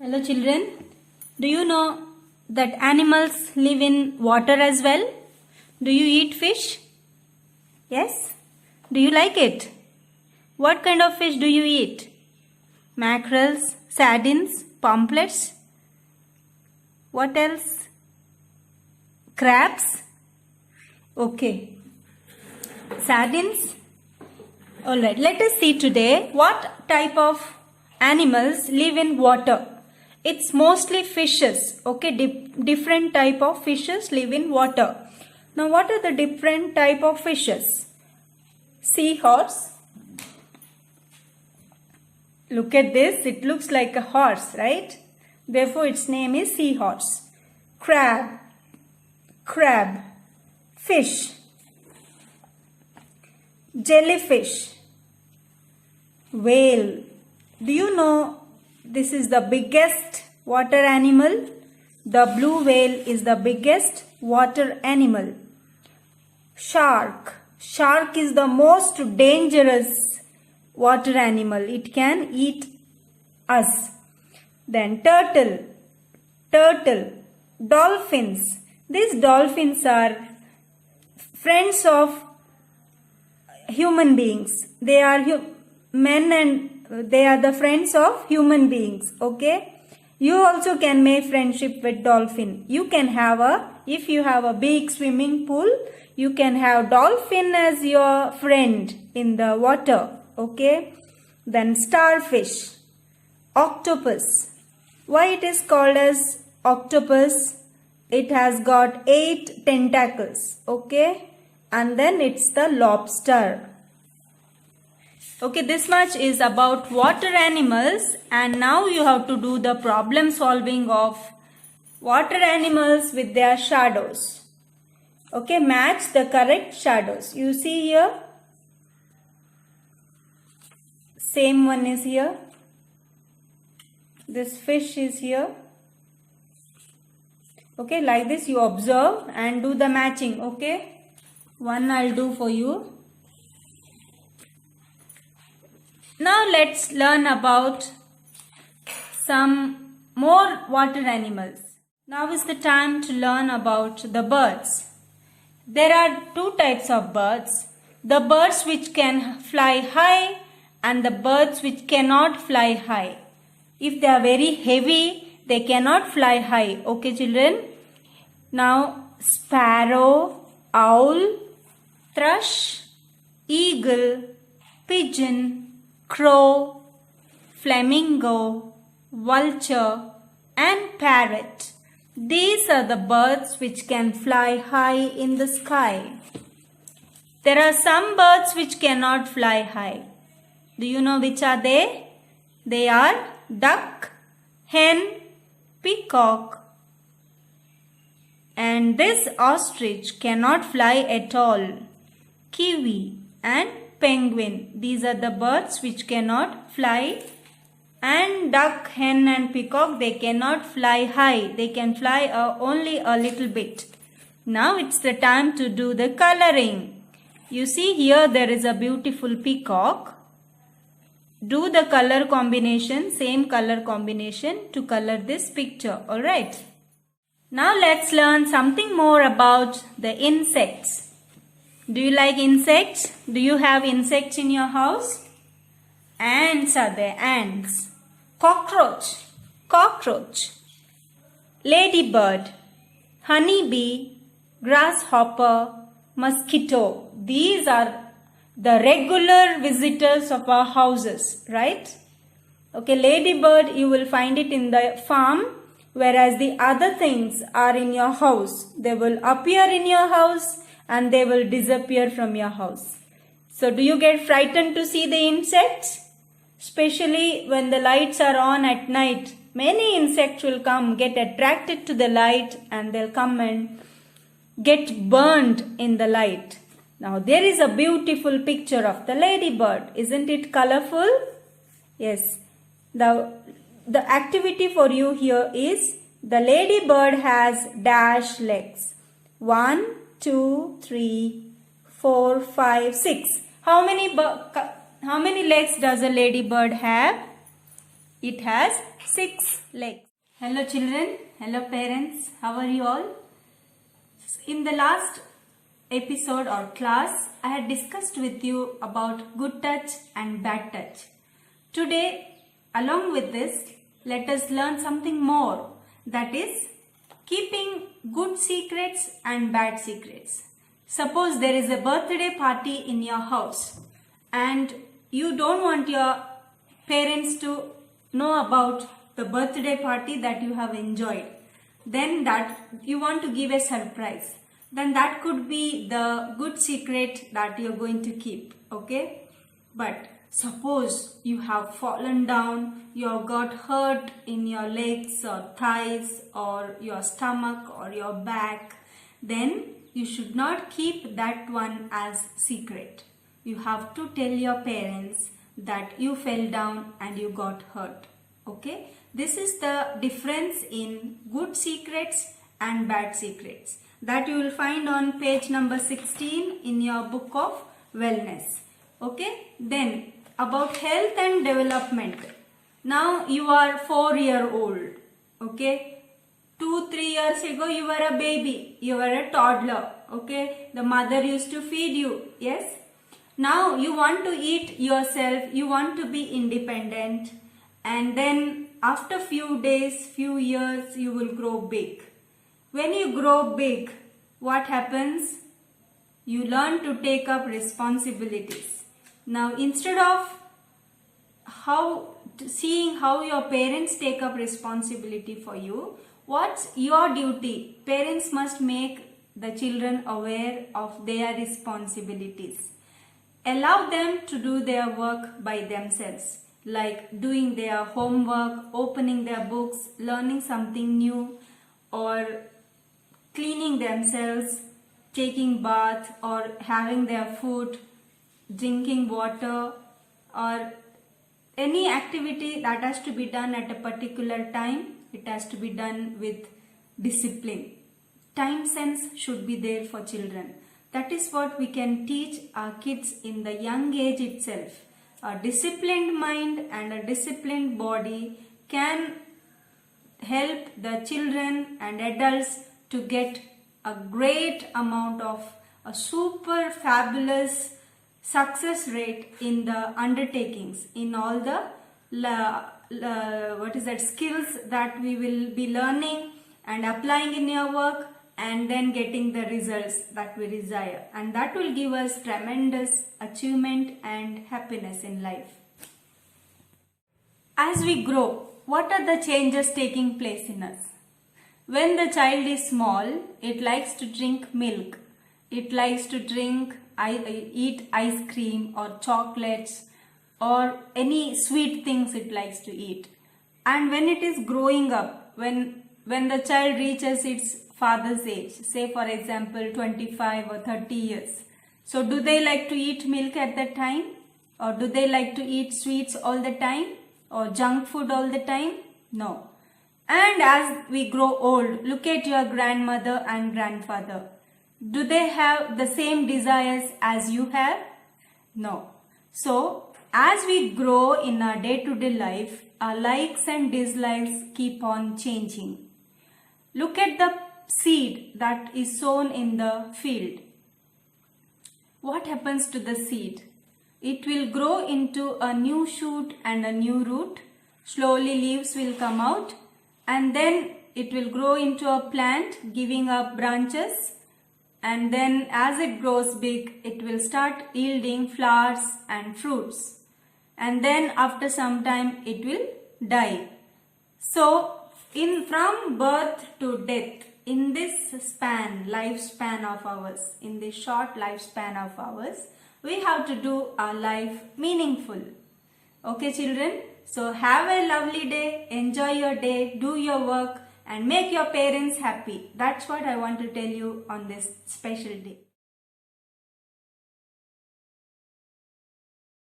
Hello children, do you know that animals live in water as well? Do you eat fish? Yes? Do you like it? What kind of fish do you eat? Mackerels, sardines, pomfrets? What else? Crabs? Okay. Sardines? Alright, let us see today what type of animals live in water. It's mostly fishes, okay, different type of fishes live in water. Now what are the different type of fishes? Seahorse. Look at this, it looks like a horse, right? Therefore its name is seahorse. Crab, fish, jellyfish, whale. Do you know this is the biggest water animal? The blue whale is the biggest water animal. Shark. Shark is the most dangerous water animal. It can eat us. Then turtle. Dolphins. These dolphins are friends of human beings. They are men and they are the friends of human beings. Okay. You also can make friendship with dolphin. You can have if you have a big swimming pool, you can have dolphin as your friend in the water. Okay. Then starfish. Octopus. Why it is called as octopus? It has got 8 tentacles. Okay. And then it's the lobster. Okay, this much is about water animals, and now you have to do the problem solving of water animals with their shadows. Okay, match the correct shadows. You see here, same one is here. This fish is here. Okay, like this you observe and do the matching. Okay, one I'll do for you. Now let's learn about some more water animals. Now is the time to learn about the birds. There are 2 types of birds. The birds which can fly high and the birds which cannot fly high. If they are very heavy, they cannot fly high. Okay children? Now sparrow, owl, thrush, eagle, pigeon, crow, flamingo, vulture and parrot. These are the birds which can fly high in the sky. There are some birds which cannot fly high. Do you know which are they? They are duck, hen, peacock. And this ostrich cannot fly at all. Kiwi and penguin. These are the birds which cannot fly, and duck, hen and peacock, they cannot fly high. They can fly only a little bit. Now it's the time to do the coloring. You see here there is a beautiful peacock. Do the color combination, same color combination to color this picture. Alright. Now let's learn something more about the insects. Do you like insects? Do you have insects in your house? Ants are there, ants. Cockroach. Ladybird, honeybee, grasshopper, mosquito. These are the regular visitors of our houses, right? Okay, ladybird you will find it in the farm, whereas the other things are in your house. They will appear in your house and they will disappear from your house. So do you get frightened to see the insects? Especially when the lights are on at night. Many insects will come, get attracted to the light, and they'll come and get burned in the light. Now there is a beautiful picture of the ladybird. Isn't it colorful? Yes. The activity for you here is the ladybird has dash legs. 1, 2, 3, 4, 5, 6. How many legs does a ladybird have? It has 6 legs. Hello children, hello parents, how are you all? In the last episode or class, I had discussed with you about good touch and bad touch. Today, along with this, let us learn something more, that is keeping good secrets and bad secrets. Suppose there is a birthday party in your house and you don't want your parents to know about the birthday party that you have enjoyed. Then that you want to give a surprise. Then that could be the good secret that you're going to keep. Okay? But suppose you have fallen down, you have got hurt in your legs or thighs or your stomach or your back, then you should not keep that one as secret. You have to tell your parents that you fell down and you got hurt. Okay? This is the difference in good secrets and bad secrets that you will find on page number 16 in your book of wellness. Okay? Then about health and development. Now you are 4-year-old. Okay? 2-3 years ago you were a baby. You were a toddler. Okay? The mother used to feed you. Yes? Now you want to eat yourself, you want to be independent, and then after few days, few years, you will grow big. When you grow big, what happens? You learn to take up responsibilities. Now instead of seeing how your parents take up responsibility for you, what's your duty? Parents must make the children aware of their responsibilities. Allow them to do their work by themselves, like doing their homework, opening their books, learning something new, or cleaning themselves, taking bath, or having their food, drinking water, or any activity that has to be done at a particular time. It has to be done with discipline. Time sense should be there for children. That is what we can teach our kids in the young age itself. A disciplined mind and a disciplined body can help the children and adults to get a great amount of a super fabulous success rate in the undertakings, in all the skills that we will be learning and applying in your work, and then getting the results that we desire, and that will give us tremendous achievement and happiness in life. As we grow, what are the changes taking place in us? When the child is small, it likes to drink milk, it likes to eat ice cream or chocolates or any sweet things it likes to eat. And when it is growing up, when the child reaches its father's age, say for example 25 or 30 years. So do they like to eat milk at that time? Or do they like to eat sweets all the time? Or junk food all the time? No. And as we grow old, look at your grandmother and grandfather. Do they have the same desires as you have? No. So as we grow in our day-to-day life, our likes and dislikes keep on changing. Look at the seed that is sown in the field. What happens to the seed? It will grow into a new shoot and a new root. Slowly leaves will come out, and then it will grow into a plant giving up branches, and then as it grows big, it will start yielding flowers and fruits, and then after some time it will die. So from birth to death, in this lifespan of ours, in this short lifespan of ours, we have to do our life meaningful. Okay children, so have a lovely day, enjoy your day, do your work and make your parents happy. That's what I want to tell you on this special day.